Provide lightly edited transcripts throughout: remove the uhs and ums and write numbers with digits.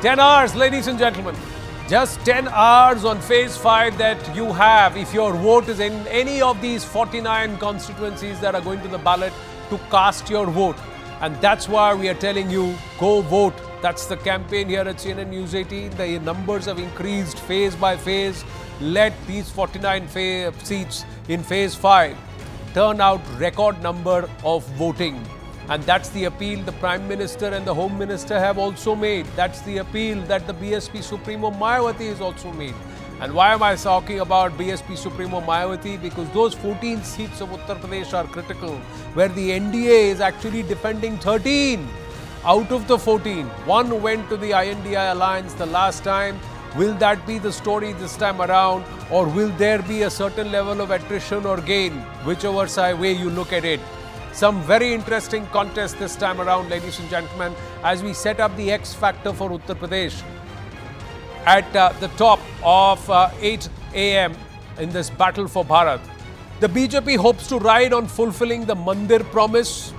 10 hours, ladies and gentlemen. Just 10 hours on phase 5 that you have if your vote is in any of these 49 constituencies that are going to the ballot to cast your vote. And that's why we are telling you, go vote. That's the campaign here at CNN News 18. The numbers have increased phase by phase. Let these 49 seats in phase 5 turn out record number of voting. And that's the appeal the Prime Minister and the Home Minister have also made. That's the appeal that the BSP Supremo Mayawati has also made. And why am I talking about BSP Supremo Mayawati? Because those 14 seats of Uttar Pradesh are critical, where the NDA is actually defending 13 out of the 14. One went to the INDI alliance the last time. Will that be the story this time around, or will there be a certain level of attrition or gain, whichever way you look at it? Some very interesting contest this time around, ladies and gentlemen, as we set up the X factor for Uttar Pradesh at the top of 8 a.m. in this battle for Bharat. The BJP hopes to ride on fulfilling the Mandir promise.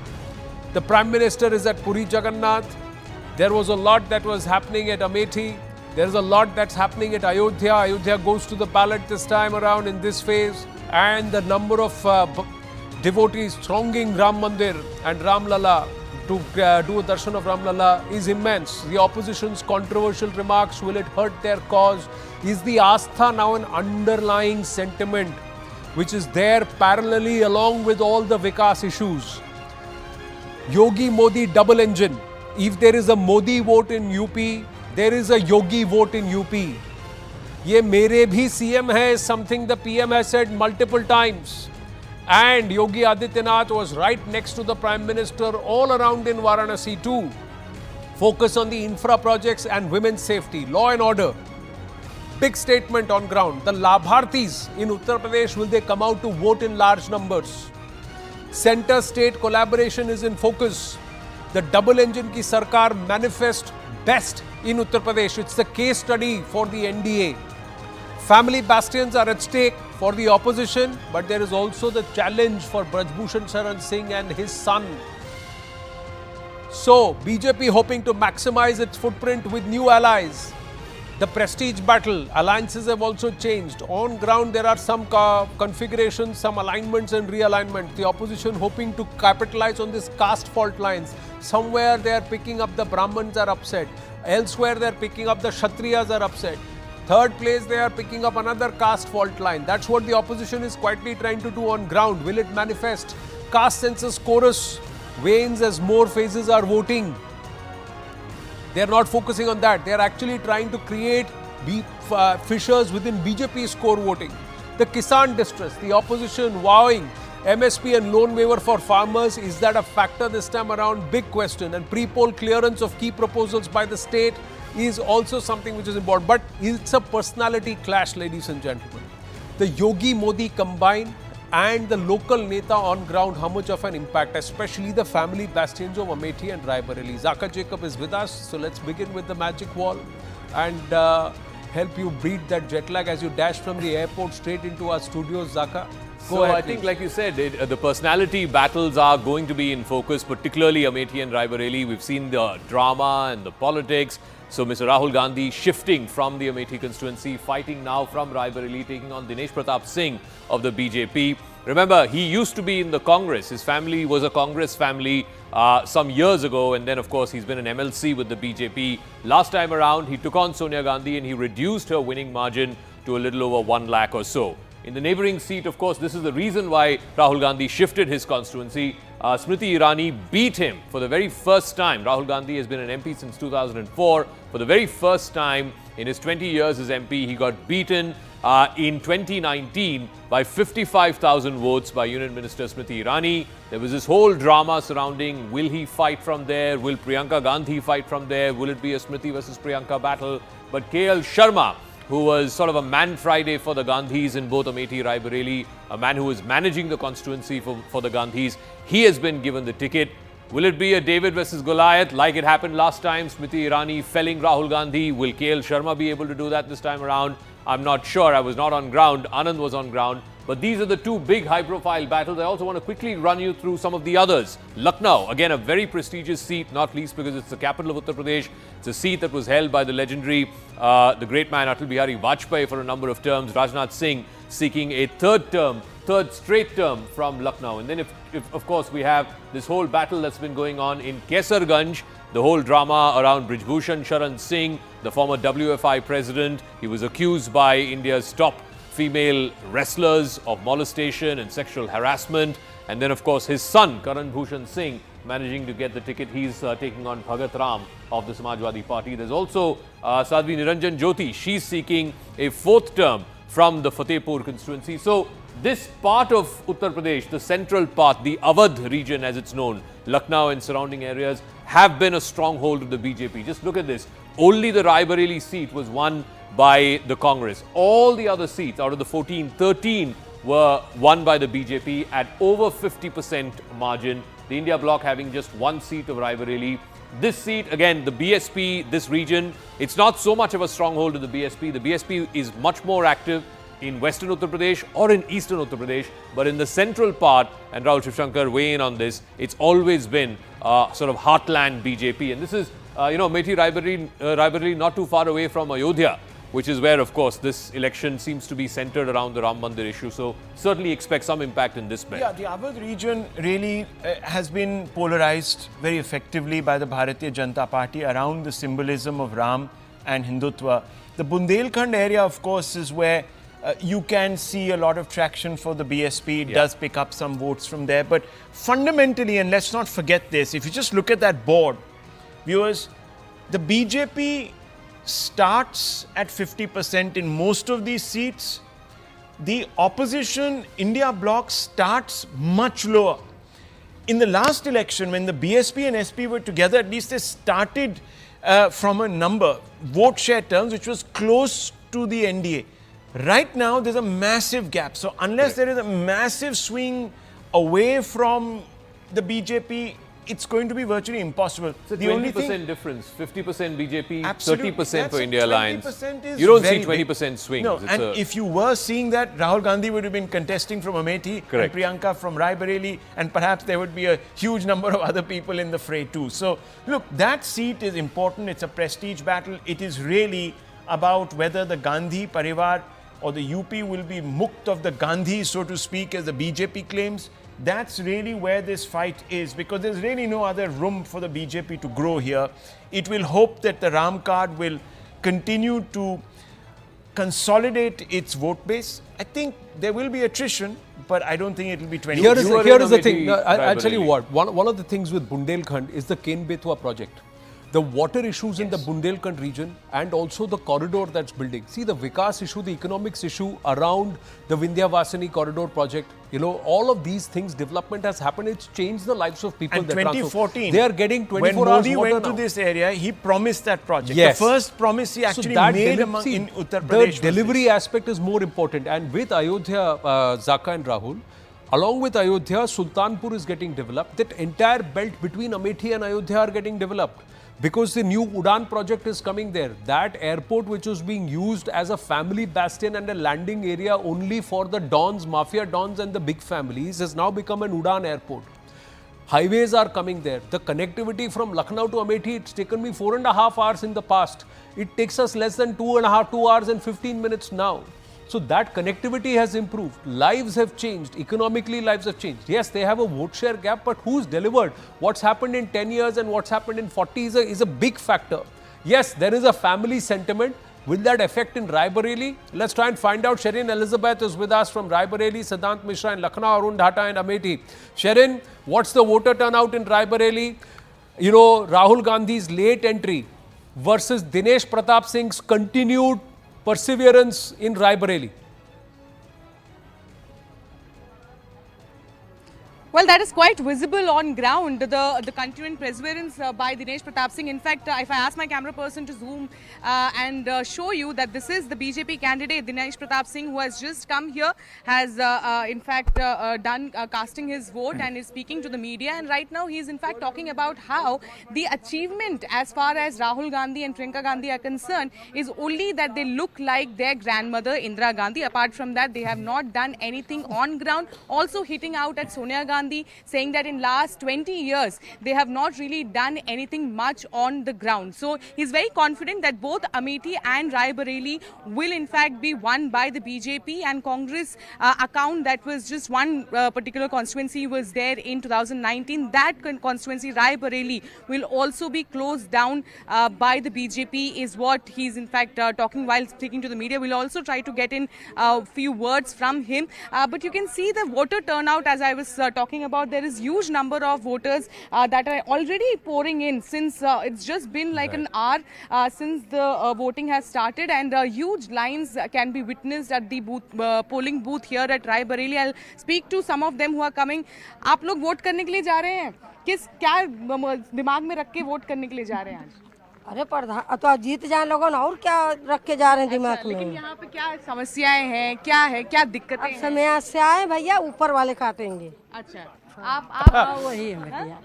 The Prime Minister is at Puri Jagannath. There was a lot that was happening at Amethi. There's a lot that's happening at Ayodhya. Ayodhya goes to the ballot this time around in this phase. And the number of devotees thronging Ram Mandir and Ram Lala to do a darshan of Ram Lala is immense. The opposition's controversial remarks, will it hurt their cause? Is the Astha now an underlying sentiment which is there parallelly along with all the Vikas issues? Yogi Modi double engine. If there is a Modi vote in UP, there is a Yogi vote in UP. Ye mere bhi CM hai is something the PM has said multiple times. And Yogi Adityanath was right next to the Prime Minister all around in Varanasi too. Focus on the infra projects and women's safety, law and order. Big statement on ground. The Labhartis in Uttar Pradesh, will they come out to vote in large numbers? Center-state collaboration is in focus. The double engine ki sarkar manifest best in Uttar Pradesh. It's the case study for the NDA. Family bastions are at stake for the opposition, but there is also the challenge for Brij Bhushan Sharan Singh and his son. So, BJP hoping to maximize its footprint with new allies. The prestige battle, alliances have also changed. On ground, there are some configurations, some alignments and realignment. The opposition hoping to capitalize on this caste fault lines. Somewhere they are picking up the Brahmins are upset. Elsewhere they are picking up the Kshatriyas are upset. Third place, they are picking up another caste fault line. That's what the opposition is quietly trying to do on ground. Will it manifest? Caste census chorus wanes as more phases are voting. They are not focusing on that. They are actually trying to create fissures within BJP's core voting. The Kisan distress, the opposition vowing MSP and loan waiver for farmers. Is that a factor this time around? Big question. And pre-poll clearance of key proposals by the state is also something which is important. But it's a personality clash, ladies and gentlemen. The Yogi Modi combined and the local neta on ground, how much of an impact, especially the family bastions of Amethi and Rae Bareli. Zaka Jacob is with us, so let's begin with the magic wall and help you beat that jet lag as you dash from the airport straight into our studios. Zaka, go ahead, I think, like you said, the personality battles are going to be in focus, particularly Amethi and Rae Bareli. We've seen the drama and the politics. So Mr. Rahul Gandhi shifting from the Amethi constituency, fighting now from Rae Bareli, taking on Dinesh Pratap Singh of the BJP. Remember, he used to be in the Congress. His family was a Congress family some years ago. And then, of course, he's been an MLC with the BJP. Last time around, he took on Sonia Gandhi and he reduced her winning margin to a little over 1 lakh or so. In the neighbouring seat, of course, this is the reason why Rahul Gandhi shifted his constituency. Smriti Irani beat him for the very first time. Rahul Gandhi has been an MP since 2004. For the very first time in his 20 years as MP, he got beaten in 2019 by 55,000 votes by Union Minister Smriti Irani. There was this whole drama surrounding, will he fight from there? Will Priyanka Gandhi fight from there? Will it be a Smriti versus Priyanka battle? But KL Sharma, who was sort of a man Friday for the Gandhis in both Amethi, Rae Bareli, a man who is managing the constituency for the Gandhis, he has been given the ticket. Will it be a David versus Goliath like it happened last time? Smriti Irani felling Rahul Gandhi. Will KL Sharma be able to do that this time around? I'm not sure. I was not on ground. Anand was on ground. But these are the two big high-profile battles. I also want to quickly run you through some of the others. Lucknow, again, a very prestigious seat, not least because it's the capital of Uttar Pradesh. It's a seat that was held by the legendary, the great man Atal Bihari Vajpayee for a number of terms. Rajnath Singh seeking a third straight term from Lucknow. And then, if of course, we have this whole battle that's been going on in Kaiserganj, the whole drama around Brij Bhushan Sharan Singh, the former WFI president. He was accused by India's top female wrestlers of molestation and sexual harassment. And then, of course, his son, Karan Bhushan Singh, managing to get the ticket. He's taking on Bhagat Ram of the Samajwadi Party. There's also Sadhvi Niranjan Jyoti. She's seeking a fourth term from the Fatehpur constituency. So this part of Uttar Pradesh, the central part, the Awadh region as it's known, Lucknow and surrounding areas, have been a stronghold of the BJP. Just look at this. Only the Rae Bareli seat was won by the Congress. All the other seats out of the 14, 13 were won by the BJP at over 50% margin. The India bloc having just one seat of Rae Bareli. This seat, again, the BSP, this region, it's not so much of a stronghold of the BSP. The BSP is much more active in western Uttar Pradesh or in eastern Uttar Pradesh, but in the central part, and Rahul Shivshankar weigh in on this, it's always been sort of heartland BJP. And this is, Amethi Rae Bareli not too far away from Ayodhya, which is where, of course, this election seems to be centered around the Ram Mandir issue. So certainly expect some impact in this belt. Yeah, the Awadh region really has been polarized very effectively by the Bharatiya Janata Party around the symbolism of Ram and Hindutva. The Bundelkhand area, of course, is where you can see a lot of traction for the BSP. It does pick up some votes from there. But fundamentally, and let's not forget this, if you just look at that board, viewers, the BJP starts at 50% in most of these seats. The opposition India bloc starts much lower. In the last election, when the BSP and SP were together, at least they started from a number, vote share terms, which was close to the NDA. Right now, there's a massive gap. So unless there is a massive swing away from the BJP, it's going to be virtually impossible. It's a 20% difference. 50% BJP, Absolutely. 30% for India Alliance. Is you don't see very 20% big. swings. No, and if you were seeing that, Rahul Gandhi would have been contesting from Amethi, Correct. and Priyanka from Rae Bareli, and perhaps there would be a huge number of other people in the fray too. So, look, that seat is important. It's a prestige battle. It is really about whether the Gandhi Parivar or the UP will be mukt of the Gandhi, so to speak, as the BJP claims. That's really where this fight is, because there's really no other room for the BJP to grow here. It will hope that the Ram card will continue to consolidate its vote base. I think there will be attrition, but I don't think it will be 20%. Here is the thing. I'll tell you what. One of the things with Bundelkhand is the Ken-Betwa project. The water issues in the Bundelkhand region and also the corridor that's building. See, the Vikas issue, the economics issue around the Vindhyavasini corridor project, all of these things, development has happened. It's changed the lives of people. And 2014, they are getting 24 when hours Modi water went now. to this area, he promised that project. Yes. The first promise he actually made in Uttar Pradesh. The delivery aspect is more important. And with Ayodhya, Zaka and Rahul, along with Ayodhya, Sultanpur is getting developed. That entire belt between Amethi and Ayodhya are getting developed. Because the new Udan project is coming there. That airport, which was being used as a family bastion and a landing area only for the dons, mafia dons and the big families, has now become an Udan airport. Highways are coming there. The connectivity from Lucknow to Amethi, it's taken me 4.5 hours in the past. It takes us less than 2 hours and 15 minutes now. So that connectivity has improved. Lives have changed. Economically, lives have changed. Yes, they have a vote share gap, but who's delivered? What's happened in 10 years and what's happened in 40 is a big factor. Yes, there is a family sentiment. Will that affect in Rae Bareli? Let's try and find out. Sherin Elizabeth is with us from Rae Bareli, Siddhant Mishra in Lucknow, Arun Dhata in Amethi. Sherin, what's the voter turnout in Rae Bareli? Rahul Gandhi's late entry versus Dinesh Pratap Singh's continued perseverance in Rae Bareli. Well, that is quite visible on ground, the continuing perseverance by Dinesh Pratap Singh. In fact, if I ask my camera person to zoom and show you that this is the BJP candidate, Dinesh Pratap Singh, who has just come here, has in fact done casting his vote and is speaking to the media. And right now he is in fact talking about how the achievement as far as Rahul Gandhi and Priyanka Gandhi are concerned is only that they look like their grandmother Indira Gandhi. Apart from that, they have not done anything on ground. Also hitting out at Sonia Gandhi, saying that in last 20 years they have not really done anything much on the ground. So he's very confident that both Amethi and Rae Bareli will in fact be won by the BJP, and Congress account that was just one particular constituency was there in 2019. That constituency, Rae Bareli, will also be closed down by the BJP is what he's in fact talking while speaking to the media. We'll also try to get in a few words from him. But you can see the voter turnout as I was talking about. There is huge number of voters that are already pouring in since it's just been like an hour since the voting has started, and huge lines can be witnessed at the booth, polling booth here at Rae Bareli. I'll speak to some of them who are coming. आप लोग vote करने के लिए जा रहे हैं? किस क्या दिमाग में रख के वोट करने के लिए जा रहे हैं आज? अरे प्रधान तो जीत जाए लोगों और क्या रख के जा रहे हैं दिमाग में। लेकिन यहाँ पे क्या समस्याएं हैं, क्या दिक्कतें हैं? समस्याएं भैया ऊपर वाले काटेंगे। अच्छा, आप वही है भैया।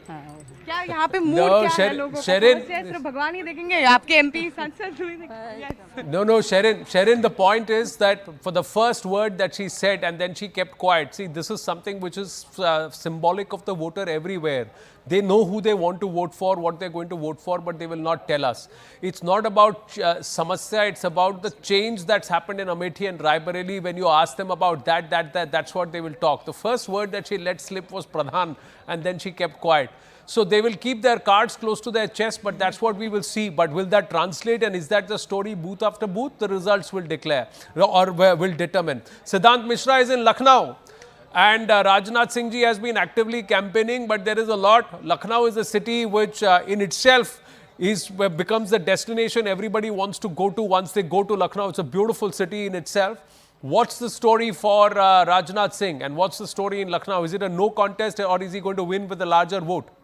क्या यहाँ पे मूड क्या है लोगों का? सिर्फ भगवान ही देखेंगे, आपके एमपी सांसद? No, Sharon, the point is that for the first word that she said and then she kept quiet. See, this is something which is symbolic of the voter everywhere. They know who they want to vote for, what they're going to vote for, but they will not tell us. It's not about samasya, it's about the change that's happened in Amethi and Rae Bareli. When you ask them about that's what they will talk. The first word that she let slip was Pradhan, and then she kept quiet. So they will keep their cards close to their chest, but that's what we will see. But will that translate, and is that the story booth after booth? The results will declare or will determine. Siddhant Mishra is in Lucknow. And Rajnath Singh ji has been actively campaigning, but there is a lot. Lucknow is a city which in itself becomes the destination everybody wants to go to once they go to Lucknow. It's a beautiful city in itself. What's the story for Rajnath Singh, and what's the story in Lucknow? Is it a no contest, or is he going to win with a larger vote?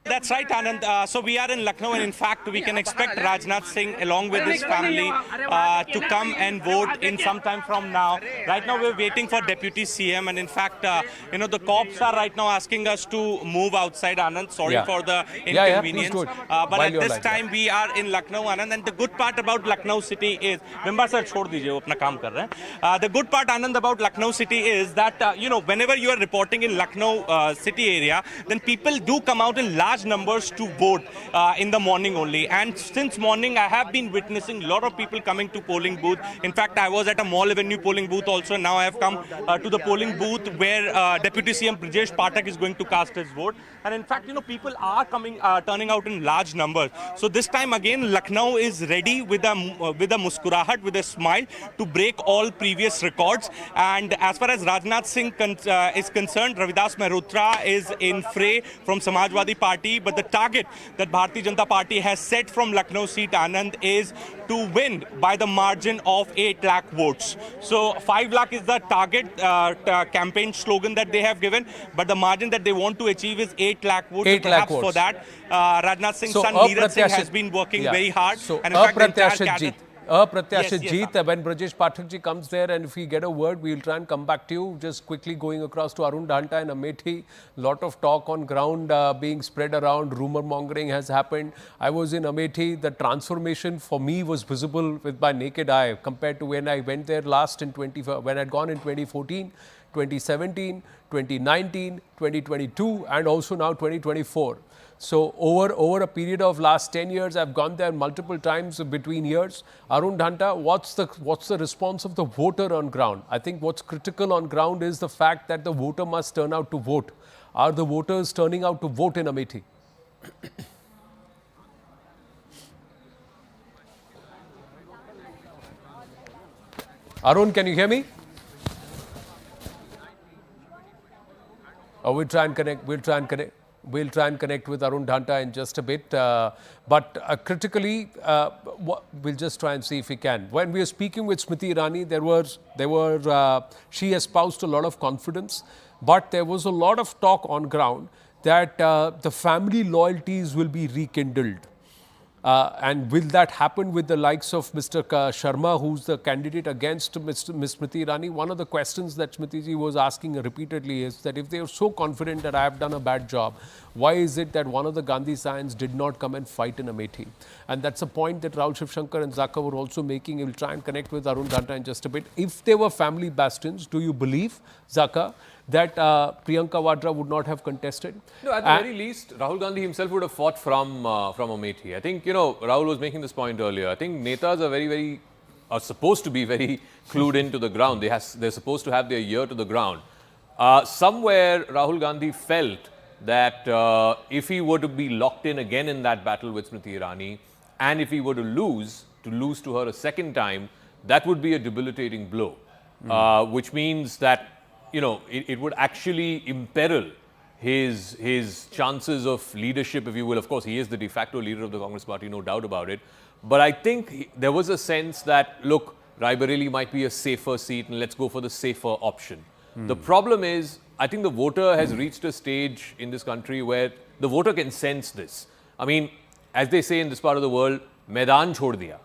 That's right, Anand. So we are in Lucknow, and in fact, we can expect Rajnath Singh along with his family to come and vote in some time from now. Right now, we're waiting for Deputy CM, and in fact, the cops are right now asking us to move outside, Anand. Sorry for the inconvenience. But at this time, we are in Lucknow, Anand. And the good part about Lucknow city is, Member sir, chhod dijiye, wo apna kaam kar rahe hain. The good part, Anand, about Lucknow city is that, whenever you are reporting in Lucknow city area, then people do come out in large numbers to vote in the morning only. And since morning, I have been witnessing a lot of people coming to polling booth. In fact, I was at a Mall Avenue polling booth also. Now I have come to the polling booth where Deputy CM Brijesh Pathak is going to cast his vote. And in fact, people are turning out in large numbers. So this time again, Lucknow is ready with a muskurahat, with a smile to break all previous records. And as far as Rajnath Singh is concerned, Ravidas Mehrotra is in fray from Samajwadi Party. But the target that Bharatiya Janata Party has set from Lucknow seat, Anand, is to win by the margin of 8 lakh votes. So 5 lakh is the target campaign slogan that they have given, but the margin that they want to achieve is 8 lakh votes. 8 lakh votes. For that, Rajnath Singh's son Neeraj Singh has been working very hard. So and in fact, the entire cadre, Apratyashit Jeet, when Brajesh Pathak ji comes there, and if we get a word, we will try and come back to you. Just quickly going across to Arun Dhanta and Amethi, lot of talk on ground being spread around, rumor mongering has happened. I was in Amethi, the transformation for me was visible with my naked eye compared to when I went there last in when I'd gone in 2014, 2017, 2019, 2022 and also now 2024. So over a period of last 10 years, I've gone there multiple times between years. Arun Dhanta, what's the response of the voter on ground? I think what's critical on ground is the fact that the voter must turn out to vote. Are the voters turning out to vote in Amethi? Arun, can you hear me? Oh, we'll try and connect. We'll try and connect with Arun Dhanta in just a bit. But critically, we'll just try and see if we can. When we were speaking with Smriti Irani, she espoused a lot of confidence, but there was a lot of talk on ground that the family loyalties will be rekindled. And will that happen with the likes of Mr. Sharma, who's the candidate against Ms. Smriti Irani? One of the questions that Smriti ji was asking repeatedly is that if they are so confident that I have done a bad job, why is it that one of the Gandhi scions did not come and fight in Amethi? And that's a point that Rahul Shivshankar and Zaka were also making. We'll try and connect with Arun Dhanta in just a bit. If they were family bastions, do you believe, Zaka, that Priyanka Vadra would not have contested? No, at the very least, Rahul Gandhi himself would have fought from Amethi. I think, Rahul was making this point earlier. I think Netas are supposed to be very clued into the ground. They're supposed to have their ear to the ground. Somewhere, Rahul Gandhi felt that if he were to be locked in again in that battle with Smriti Irani, and if he were to lose to her a second time, that would be a debilitating blow, which means that it would actually imperil his chances of leadership, if you will. Of course, he is the de facto leader of the Congress party, no doubt about it. But I think there was a sense that, look, Rae Bareli might be a safer seat and let's go for the safer option. The problem is, I think the voter has reached a stage in this country where the voter can sense this. I mean, as they say in this part of the world, Maidan chhod diya.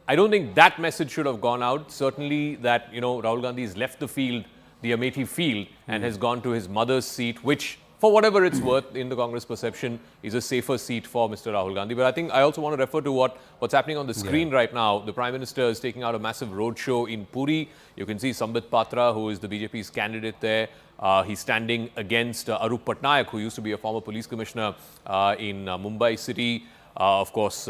I don't think that message should have gone out. Certainly that, Rahul Gandhi has left the field, the Amethi field, and has gone to his mother's seat, which, for whatever it's worth in the Congress perception, is a safer seat for Mr. Rahul Gandhi. But I think I also want to refer to what's happening on the screen right now. The Prime Minister is taking out a massive roadshow in Puri. You can see Sambit Patra, who is the BJP's candidate there. He's standing against Arup Patnaik, who used to be a former police commissioner in Mumbai city. Of course,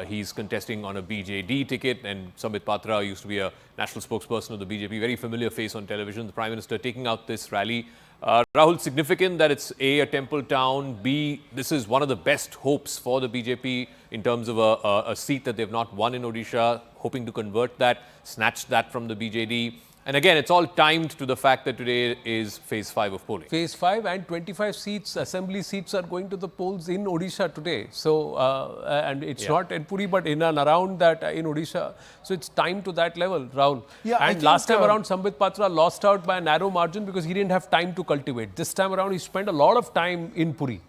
he's contesting on a BJD ticket, and Sambit Patra used to be a national spokesperson of the BJP, very familiar face on television. The Prime Minister taking out this rally. Rahul, significant that it's A, temple town, B, this is one of the best hopes for the BJP in terms of a seat that they've not won in Odisha, hoping to convert that, snatch that from the BJD. And again, it's all timed to the fact that today is phase 5 of polling. Phase 5 and 25 seats, assembly seats are going to the polls in Odisha today. So, and it's not in Puri, but in and around that in Odisha. So, it's timed to that level, Rahul. Yeah, and last time around, Sambit Patra lost out by a narrow margin because he didn't have time to cultivate. This time around, he spent a lot of time in Puri.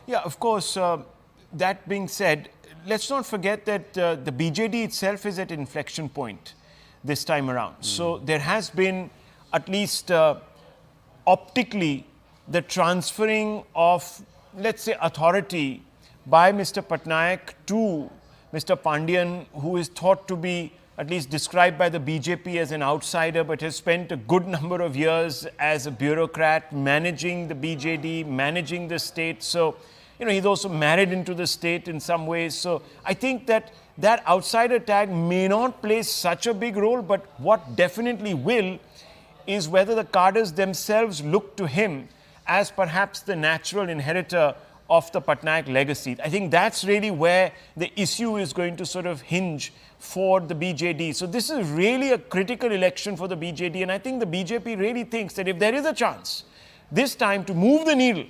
Yeah, of course. That being said, let's not forget that the BJD itself is at inflection point this time around. So there has been, at least optically, the transferring of, let's say, authority by Mr. Patnaik to Mr. Pandian, who is thought to be at least described by the BJP as an outsider, but has spent a good number of years as a bureaucrat managing the BJD, managing the state. So, he's also married into the state in some ways. So I think that outsider tag may not play such a big role, but what definitely will is whether the cadres themselves look to him as perhaps the natural inheritor of the Patnaik legacy. I think that's really where the issue is going to sort of hinge for the BJD. So this is really a critical election for the BJD, and I think the BJP really thinks that if there is a chance this time to move the needle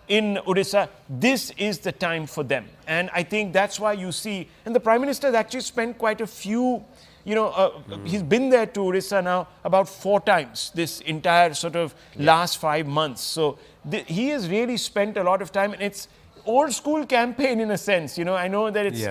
in Odisha, this is the time for them. And I think that's why you see, and the Prime Minister has actually spent quite a few, he's been there to Odisha now about 4 times this entire sort of last 5 months. So he has really spent a lot of time, and it's old school campaign in a sense. I know that it's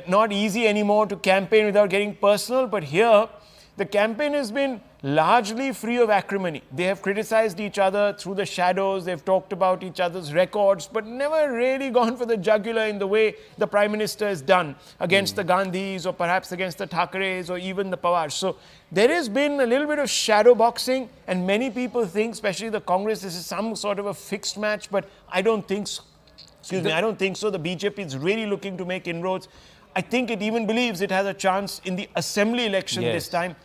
not easy anymore to campaign without getting personal, but here the campaign has been largely free of acrimony. They have criticized each other through the shadows, they've talked about each other's records, but never really gone for the jugular in the way the Prime Minister has done against the Gandhis, or perhaps against the Thakres, or even the Pawars. So there has been a little bit of shadow boxing, and many people think, especially the Congress, this is some sort of a fixed match, but I don't think so. I don't think so. The BJP is really looking to make inroads. I think it even believes it has a chance in the assembly election this time.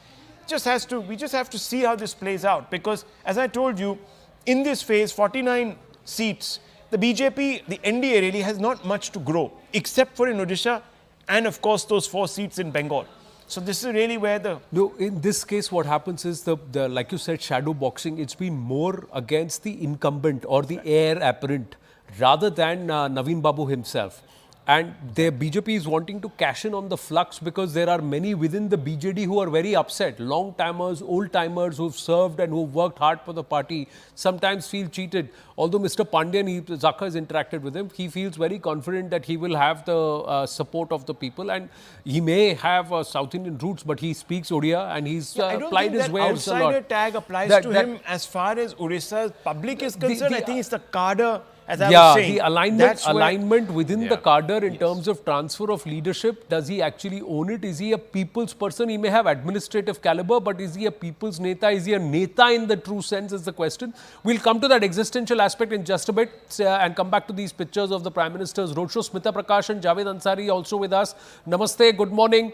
We just have to see how this plays out, because as I told you, in this phase, 49 seats, the BJP, the NDA really has not much to grow, except for in Odisha and of course those 4 seats in Bengal. So this is really where the... No, in this case, what happens is the like you said, shadow boxing, it's been more against the incumbent or the heir apparent rather than Naveen Babu himself. And the BJP is wanting to cash in on the flux because there are many within the BJD who are very upset. Long-timers, old-timers who've served and who've worked hard for the party sometimes feel cheated. Although Mr. Pandian, Zaka has interacted with him, he feels very confident that he will have the support of the people. And he may have South Indian roots, but he speaks Odia and he's applied his wares a lot. Outsider tag applies to him as far as Odisha's public is concerned. I think it's the cadre. As I was saying, the alignment within the cadre in terms of transfer of leadership, does he actually own it? Is he a people's person? He may have administrative caliber, but is he a people's neta? Is he a neta in the true sense is the question. We'll come to that existential aspect in just a bit and come back to these pictures of the Prime Minister's roadshow. Smita Prakash and Javed Ansari also with us. Namaste, good morning.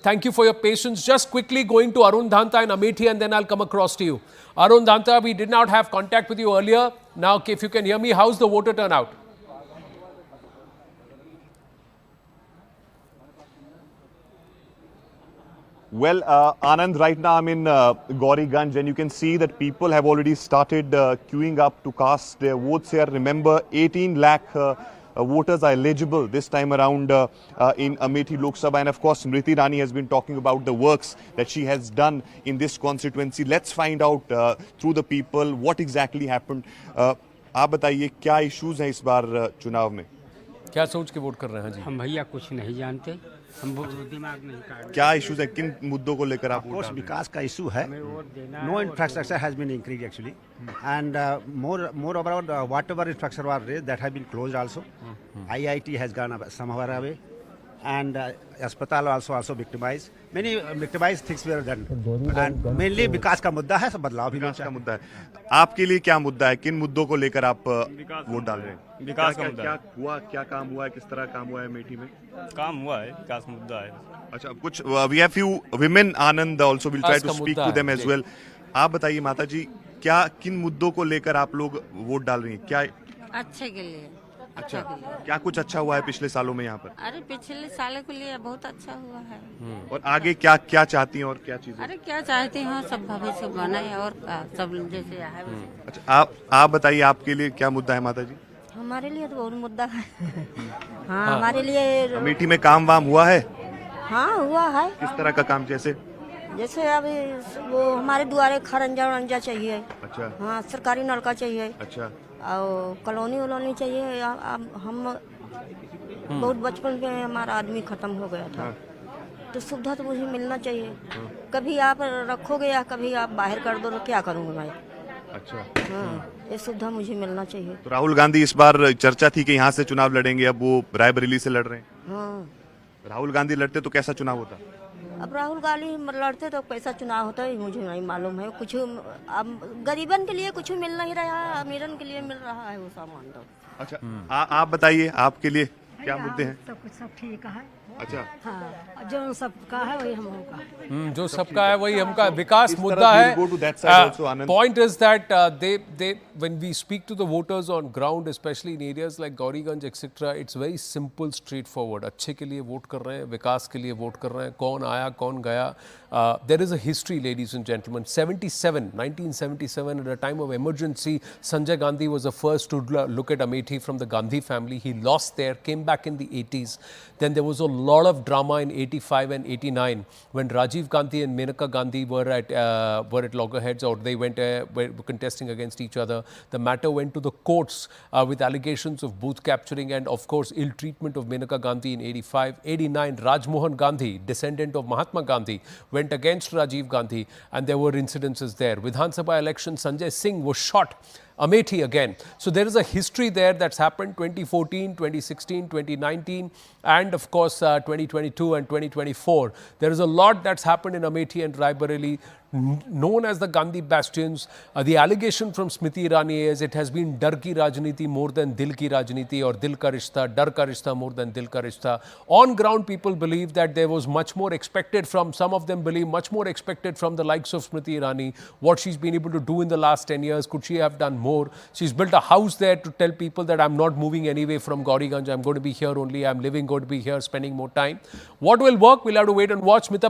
Thank you for your patience. Just quickly going to Arun Dhanta and Amethi and then I'll come across to you. Arun Dhanta, we did not have contact with you earlier. Now, if you can hear me, how's the voter turnout? Well, Anand, right now I'm in Gauriganj and you can see that people have already started queuing up to cast their votes here. Remember, 18 lakh voters are eligible this time around in Amethi Lok Sabha. And of course, Smriti Irani has been talking about the works that she has done in this constituency. Let's find out through the people what exactly happened. आप बताइए क्या issues हैं इस बार चुनाव में? क्या सोच के वोट कर रहे हैं जी? हम भैया कुछ नहीं जानते, हम दिमाग नहीं काट। क्या इश्यूज है, किन मुद्दों को लेकर आप वोट? विकास का इशू है। No infrastructure has been increase actually and more about whatever infrastructure were raised that have been closed also. IIT has gone somewhere away and अस्पताल also victimized. Many victimized things were done and mainly विकास का मुद्दा है, सब बदलाव भी विकास का मुद्दा है। आपके लिए क्या मुद्दा है, किन मुद्दों को लेकर आप वोट डाल रहे हैं? विकास का मुद्दा। क्या हुआ, क्या काम हुआ है, किस तरह काम हुआ है अमेठी में? काम हुआ है, विकास मुद्दा है। अच्छा, कुछ we have few women, Anand also will try to speak to them as well. आप बताइए माता जी, क्या किन मुद्दों को लेकर आप लोग वोट डाल रही हैं? क्या अच्छे के लिए? अच्छा, क्या कुछ अच्छा हुआ है पिछले सालों में यहाँ पर? अरे पिछले सालों के लिए बहुत अच्छा हुआ है। और आगे क्या क्या चाहती हैं और क्या चीजें? अरे क्या चाहती हूँ, सब भविष्य बना है और सब जैसे है। अच्छा, आप बताइए आपके लिए क्या मुद्दा है माता जी? हमारे लिए तो बहुत मुद्दा है। हाँ, हमारे लिए अमेठी में काम वाम हुआ है? हाँ हुआ है। किस तरह का काम? जैसे अभी वो हमारे द्वारे खरंजा चाहिए। अच्छा। हाँ, सरकारी नलका चाहिए। अच्छा। और कॉलोनी वलोनी चाहिए। हम बहुत बचपन में हमारा आदमी खत्म हो गया था, तो सुविधा तो मुझे मिलना चाहिए। कभी आप रखोगे या कभी आप बाहर कर दो तो क्या करूँगा मैं? अच्छा। हाँ, ये सुविधा मुझे मिलना चाहिए। तो राहुल गांधी इस बार चर्चा थी कि यहाँ से चुनाव लड़ेंगे, अब वो रायबरेली से लड़ रहे हैं। हाँ, राहुल गांधी लड़ते तो कैसा चुनाव होता? अब राहुल गांधी लड़ते तो कैसा चुनाव होता है मुझे नहीं मालूम है। कुछ अब गरीबन के लिए कुछ मिल नहीं रहा है, अमीरन के लिए मिल रहा है वो सामान तो। अच्छा, आप बताइए आपके लिए क्या मुद्दे हैं? सब ठीक है। अच्छा। हाँ, जो सबका है वही हम होगा। जो सबका है वही हमका। विकास मुद्दा है। Point is that they when we speak to the voters on ground, especially in areas like Gauriganj etc., it's very simple, straightforward. अच्छे के लिए वोट कर रहे हैं, विकास के लिए वोट कर रहे हैं, कौन आया कौन गया. There is a history, ladies and gentlemen. 1977, at a time of emergency, Sanjay Gandhi was the first to look at Amethi from the Gandhi family. He lost there, came back in the 80s. Then there was a lot of drama in 85 and 89 when Rajiv Gandhi and Menaka Gandhi were at loggerheads, or they were contesting against each other. The matter went to the courts with allegations of booth capturing and, of course, ill treatment of Menaka Gandhi in 85. 89, Rajmohan Gandhi, descendant of Mahatma Gandhi, went against Rajiv Gandhi, and there were incidences there. Vidhan Sabha election, Sanjay Singh was shot. Amethi again. So there is a history there that's happened 2014, 2016, 2019, and of course 2022 and 2024. There is a lot that's happened in Amethi and Rae Bareli, known as the Gandhi bastions. The allegation from Smriti Irani is it has been dar ki rajniti more than dil ki rajniti, or dil ka rishta, dar ka rishta more than dil ka rishta. On ground, people believe that there was much more expected from, some of them believe much more expected from the likes of Smriti Irani. What she's been able to do in the last 10 years, could she have done more? She's built a house there to tell people that I'm not moving anyway from Gauriganj. I'm going to be here only. I'm going to be here, spending more time. What will work? We'll have to wait and watch. Smita